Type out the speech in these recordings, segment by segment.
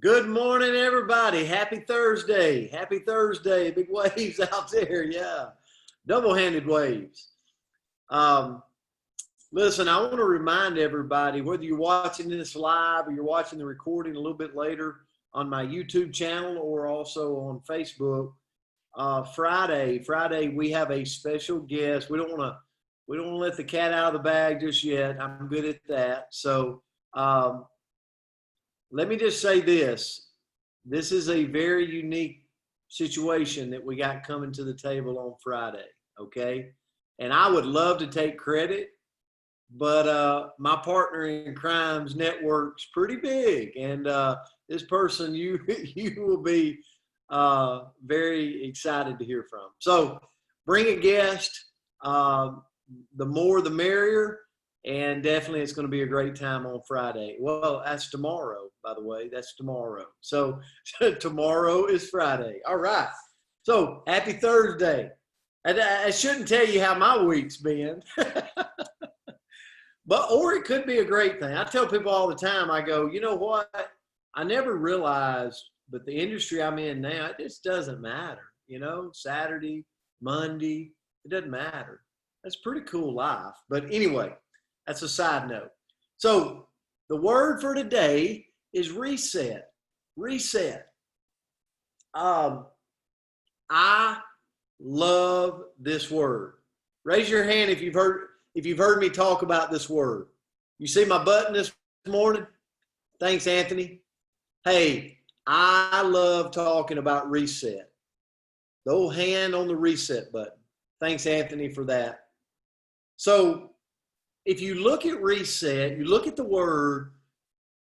Good morning, everybody. Happy Thursday. Happy Thursday. Big waves out there. Yeah. Double-handed waves. Um, Listen, I want to remind everybody, whether you're watching this live or you're watching the recording a little bit later on my YouTube channel or also on Facebook, Friday, we have a special guest. We don't want to let the cat out of the bag just yet. I'm good at that. So, um, let me just say this. This is a very unique situation that we got coming to the table on Friday, okay? And I would love to take credit, but my partner in crime's network's pretty big, and this person you will be very excited to hear from. So bring a guest. The more the merrier. And definitely it's going to be a great time on Friday. Well, that's tomorrow, by the way. That's tomorrow. So tomorrow is Friday. All right. So happy Thursday. I shouldn't tell you how my week's been. Or it could be a great thing. I tell people all the time, I go, you know what? I never realized, but the industry I'm in now, it just doesn't matter. Saturday, Monday, it doesn't matter. That's a pretty cool life. But anyway, that's a side note. So the word for today is reset. Reset. I love this word. Raise your hand if you've heard me talk about this word. You see my button this morning? Thanks, Anthony. Hey, I love talking about reset. The old hand on the reset button. Thanks, Anthony, for that. So if you look at reset, you look at the word,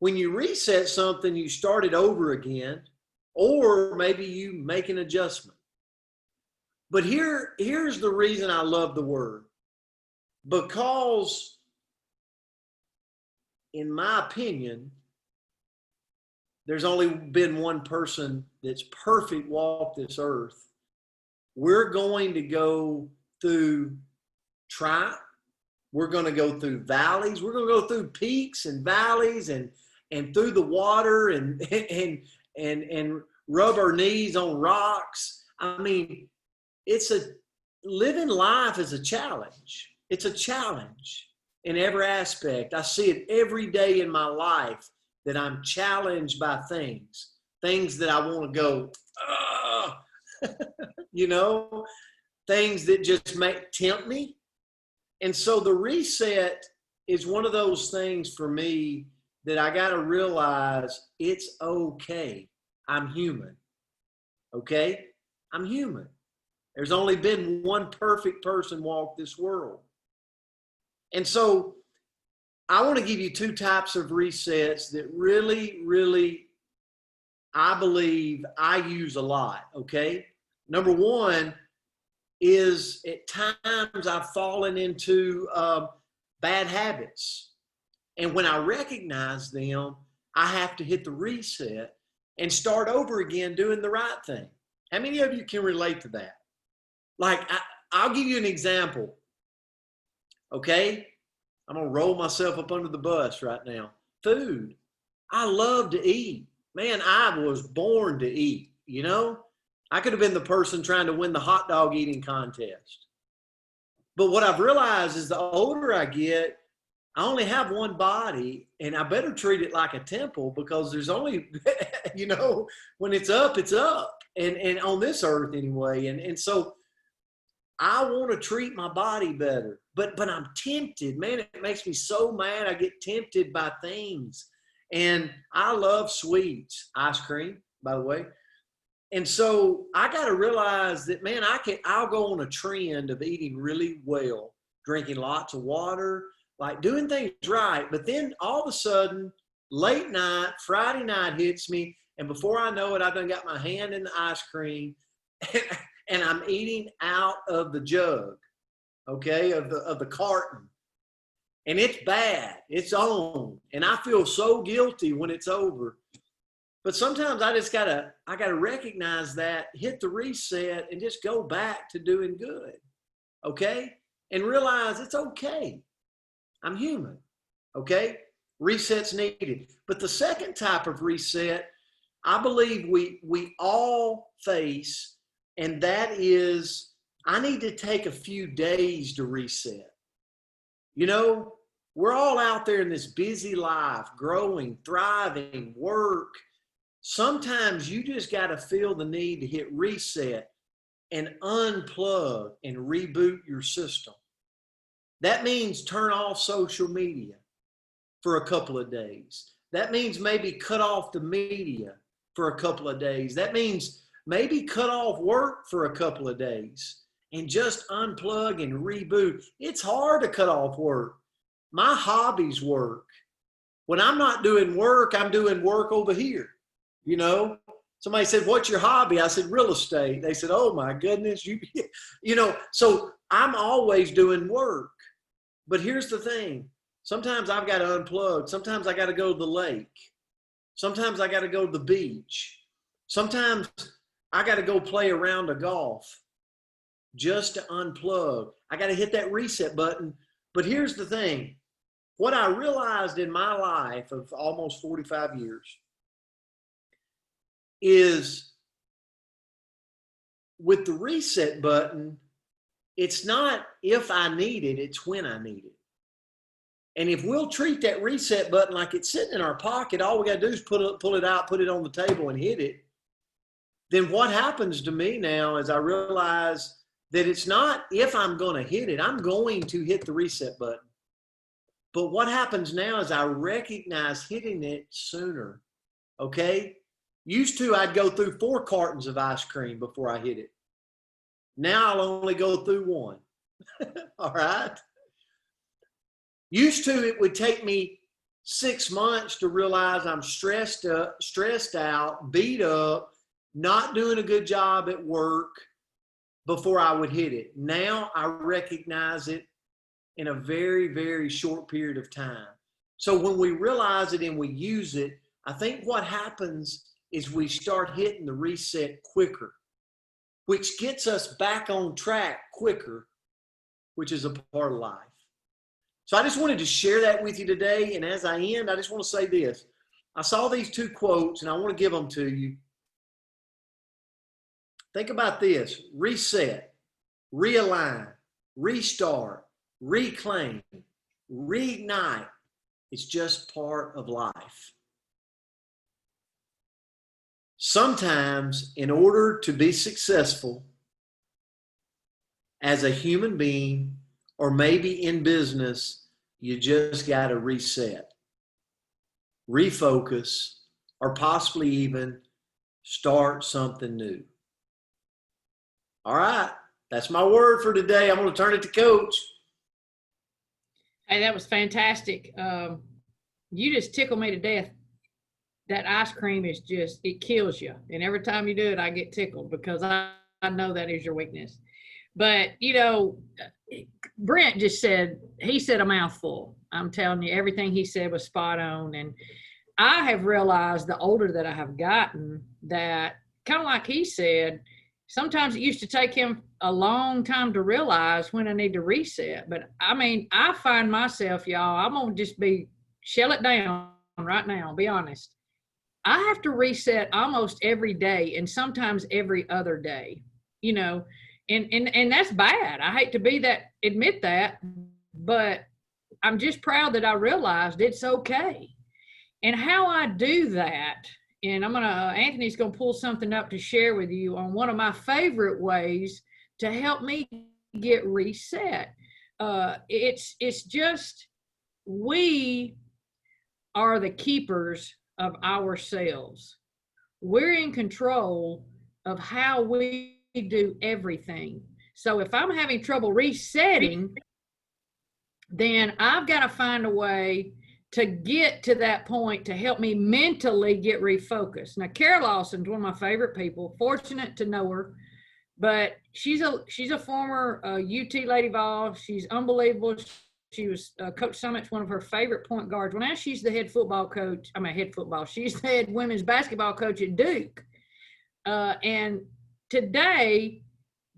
when you reset something, you start it over again, or maybe you make an adjustment. But here's the reason I love the word. Because, in my opinion, there's only been one person that's perfect walk this earth. We're going to go through triumph. We're going to go through valleys. We're going to go through peaks and valleys and through the water and rub our knees on rocks. I mean, living life is a challenge. It's a challenge in every aspect. I see it every day in my life that I'm challenged by things that I want to go, things that just tempt me. And so the reset is one of those things for me that I got to realize it's okay. I'm human. Okay? I'm human. There's only been one perfect person walk this world. And so I want to give you two types of resets that really, really, I believe I use a lot. Okay? Number one is at times I've fallen into bad habits. And when I recognize them, I have to hit the reset and start over again doing the right thing. How many of you can relate to that? Like, I'll give you an example. Okay? I'm going to roll myself up under the bus right now. Food. I love to eat. Man, I was born to eat, I could have been the person trying to win the hot dog eating contest. But what I've realized is the older I get, I only have one body, and I better treat it like a temple, because there's only, when it's up, it's up. And on this earth anyway. And so I want to treat my body better. But I'm tempted. Man, it makes me so mad. I get tempted by things. And I love sweets. Ice cream, by the way. And so I got to realize that, man, I'll go on a trend of eating really well, drinking lots of water, like doing things right. But then all of a sudden, late night, Friday night hits me. And before I know it, I've done got my hand in the ice cream and I'm eating out of the jug, okay, of the carton. And it's bad. It's on. And I feel so guilty when it's over. But sometimes I gotta recognize that, hit the reset, and just go back to doing good, okay? And realize it's okay. I'm human, okay? Reset's needed. But the second type of reset I believe we all face, and that is, I need to take a few days to reset. You know, we're all out there in this busy life, growing, thriving, work. Sometimes you just got to feel the need to hit reset and unplug and reboot your system. That means turn off social media for a couple of days. That means maybe cut off the media for a couple of days. That means maybe cut off work for a couple of days and just unplug and reboot. It's hard to cut off work. My hobbies work. When I'm not doing work, I'm doing work over here. You know, somebody said, "What's your hobby?" I said, "Real estate." They said, "Oh my goodness, you know." So I'm always doing work. But here's the thing. Sometimes I've got to unplug. Sometimes I got to go to the lake. Sometimes I got to go to the beach. Sometimes I got to go play a round of golf just to unplug. I got to hit that reset button. But here's the thing. What I realized in my life of almost 45 years is with the reset button, it's not if I need it, it's when I need it. And if we'll treat that reset button like it's sitting in our pocket, all we got to do is pull it out, put it on the table and hit it. Then what happens to me now is I realize that it's not if I'm going to hit it, I'm going to hit the reset button. But what happens now is I recognize hitting it sooner. Okay? Used to, I'd go through 4 cartons of ice cream before I hit it. Now I'll only go through 1. All right? Used to, it would take me 6 months to realize I'm stressed out, beat up, not doing a good job at work before I would hit it. Now I recognize it in a very, very short period of time. So when we realize it and we use it, I think what happens is we start hitting the reset quicker, which gets us back on track quicker, which is a part of life. So I just wanted to share that with you today. And as I end, I just want to say this. I saw these 2 quotes and I want to give them to you. Think about this: reset, realign, restart, reclaim, reignite. It's just part of life. Sometimes, in order to be successful as a human being, or maybe in business, you just got to reset, refocus, or possibly even start something new. All right, that's my word for today. I'm going to turn it to Coach. Hey, that was fantastic. You just tickled me to death. That ice cream is just, it kills you. And every time you do it, I get tickled because I know that is your weakness. But, you know, Brent just said, he said a mouthful. I'm telling you, everything he said was spot on. And I have realized the older that I have gotten that, kind of like he said, sometimes it used to take him a long time to realize when I need to reset. But I mean, I find myself, y'all, I'm going to just shell it down right now, be honest. I have to reset almost every day and sometimes every other day, you know, and that's bad. I hate to admit that, but I'm just proud that I realized it's okay. And how I do that, and Anthony's going to pull something up to share with you on one of my favorite ways to help me get reset. It's just, we are the keepers of ourselves. We're in control of how we do everything. So if I'm having trouble resetting, then I've got to find a way to get to that point to help me mentally get refocused. Now, Carol Lawson's one of my favorite people, fortunate to know her, but she's a former UT Lady Vol. She's unbelievable. She was Coach Summit's one of her favorite point guards. Well, now she's the head football coach. She's the head women's basketball coach at Duke. And today,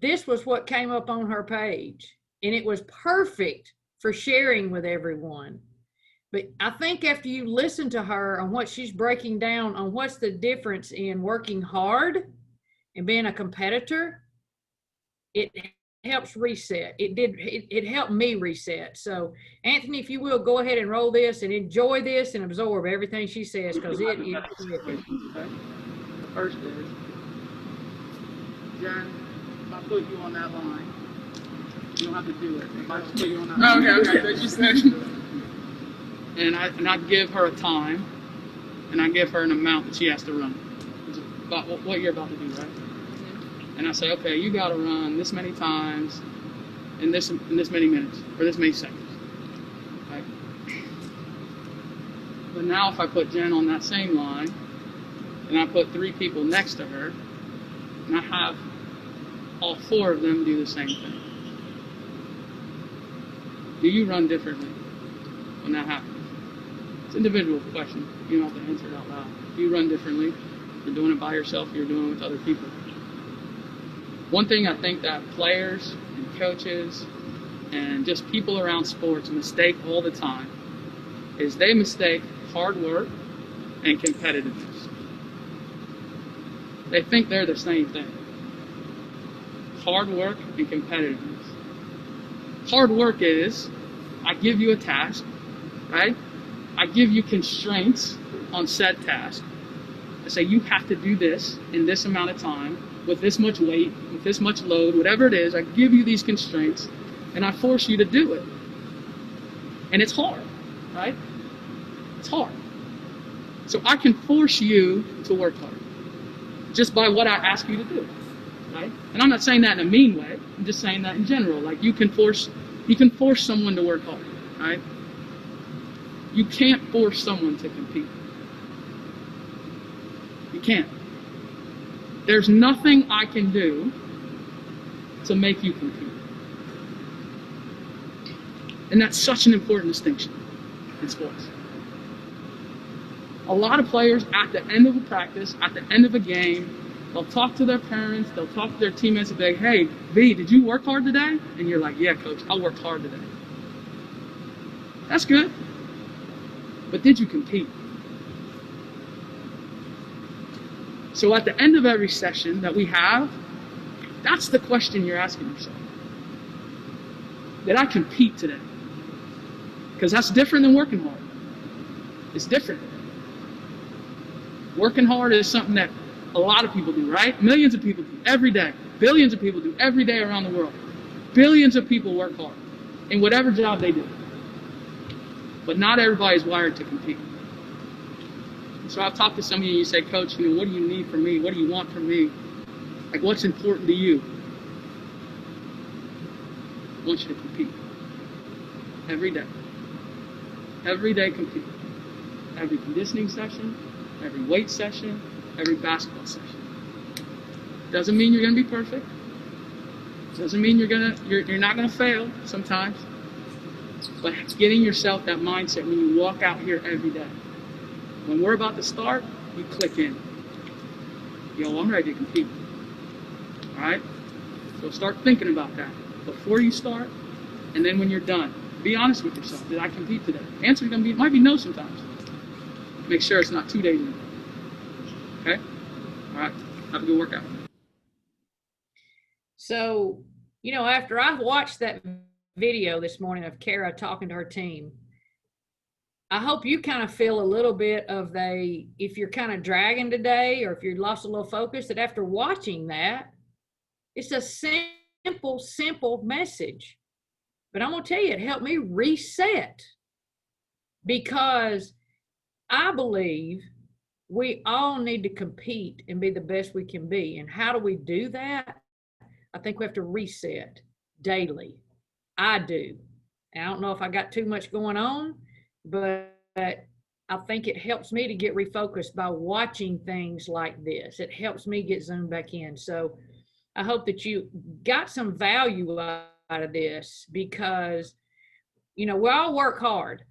this was what came up on her page. And it was perfect for sharing with everyone. But I think after you listen to her on what she's breaking down on what's the difference in working hard and being a competitor, it helps reset. It helped me reset. So Anthony, if you will, go ahead and roll this and enjoy this and absorb everything she says, because it is. The first is, Jen, if I put you on that line, you don't have to do it. If I just put you on that line. Okay, that's you said. And I give her a time, and I give her an amount that she has to run. It's about what you're about to do, right? And I say, okay, you got to run this many times in this many minutes or this many seconds. Right? But now if I put Jen on that same line, and I put 3 people next to her, and I have all 4 of them do the same thing. Do you run differently when that happens? It's an individual question. You don't have to answer it out loud. Do you run differently? You're doing it by yourself, you're doing it with other people. One thing I think that players and coaches and just people around sports mistake all the time is they mistake hard work and competitiveness. They think they're the same thing. Hard work and competitiveness. Hard work is, I give you a task, right? I give you constraints on said task. I say you have to do this in this amount of time, with this much weight, with this much load, whatever it is. I give you these constraints, and I force you to do it. And it's hard, right? It's hard. So I can force you to work hard, just by what I ask you to do, right? And I'm not saying that in a mean way. I'm just saying that in general. Like you can force someone to work hard, right? You can't force someone to compete. You can't. There's nothing I can do to make you compete. And that's such an important distinction in sports. A lot of players at the end of a practice, at the end of a game, they'll talk to their parents, they'll talk to their teammates and be like, hey, V, did you work hard today? And you're like, yeah, coach, I worked hard today. That's good. But did you compete? So at the end of every session that we have, that's the question you're asking yourself. Did I compete today? Because that's different than working hard. It's different. Working hard is something that a lot of people do, right? Millions of people do every day. Billions of people do every day around the world. Billions of people work hard in whatever job they do. But not everybody is wired to compete. So I've talked to some of you, and you say, Coach, what do you need from me? What do you want from me? Like, what's important to you? I want you to compete. Every day. Every day compete. Every conditioning session, every weight session, every basketball session. Doesn't mean you're going to be perfect. Doesn't mean you're not going to fail sometimes. But getting yourself that mindset when you walk out here every day. When we're about to start, you click in. Yo, I'm ready to compete. All right? So start thinking about that before you start, and then when you're done. Be honest with yourself. Did I compete today? The answer might be no sometimes. Make sure it's not 2 days in. Okay? All right. Have a good workout. So, after I watched that video this morning of Kara talking to her team, I hope you kind of feel a little bit of if you're kind of dragging today, or if you lost a little focus, that after watching that, it's a simple message. But I'm going to tell you, it helped me reset, because I believe we all need to compete and be the best we can be. And how do we do that? I think we have to reset daily. I do. And I don't know if I got too much going on, but I think it helps me to get refocused by watching things like this. It helps me get zoomed back in. So I hope that you got some value out of this, because, we all work hard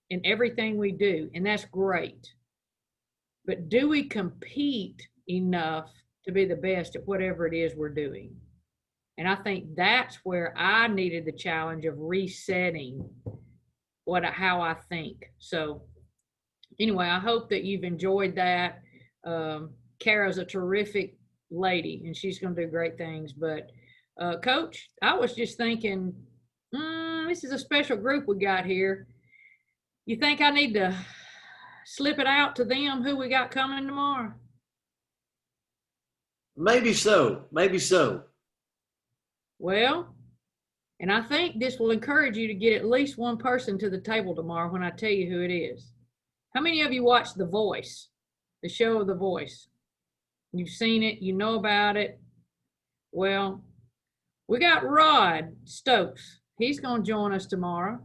in everything we do, and that's great. But do we compete enough to be the best at whatever it is we're doing? And I think that's where I needed the challenge of resetting how I think. So anyway, I hope that you've enjoyed that. Kara's a terrific lady and she's going to do great things. But Coach, I was just thinking, this is a special group we got here. You think I need to slip it out to them who we got coming tomorrow? Maybe so. Maybe so. Well, and I think this will encourage you to get at least one person to the table tomorrow when I tell you who it is. How many of you watched The Voice, the show of The Voice? You've seen it, you know about it. Well, we got Rod Stokes. He's going to join us tomorrow.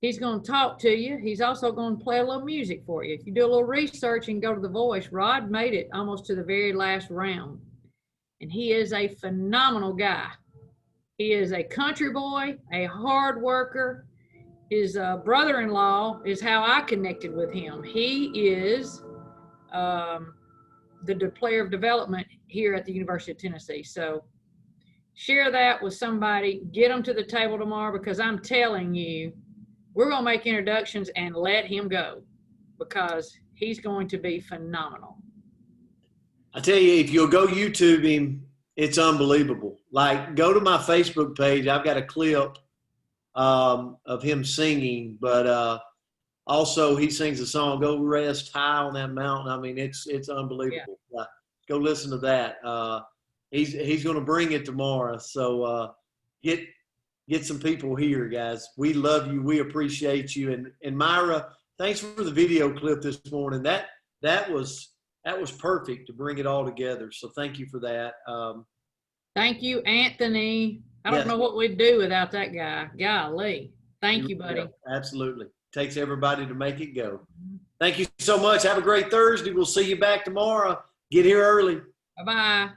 He's going to talk to you. He's also going to play a little music for you. If you do a little research and go to The Voice, Rod made it almost to the very last round. And he is a phenomenal guy. He is a country boy, a hard worker. His brother-in-law is how I connected with him. He is the player of development here at the University of Tennessee. So share that with somebody, get them to the table tomorrow, because I'm telling you, we're going to make introductions and let him go because he's going to be phenomenal. I tell you, if you'll go YouTube him, it's unbelievable. Like, go to my Facebook page. I've got a clip of him singing, but also he sings a song, Go Rest High on That Mountain. I mean, it's unbelievable. Yeah. Go listen to that. He's going to bring it tomorrow. So get some people here, guys. We love you. We appreciate you. And Myra, thanks for the video clip this morning. That was perfect to bring it all together. So thank you for that. Thank you, Anthony. I don't know what we'd do without that guy. Golly. Thank you, buddy. Absolutely. Takes everybody to make it go. Thank you so much. Have a great Thursday. We'll see you back tomorrow. Get here early. Bye-bye.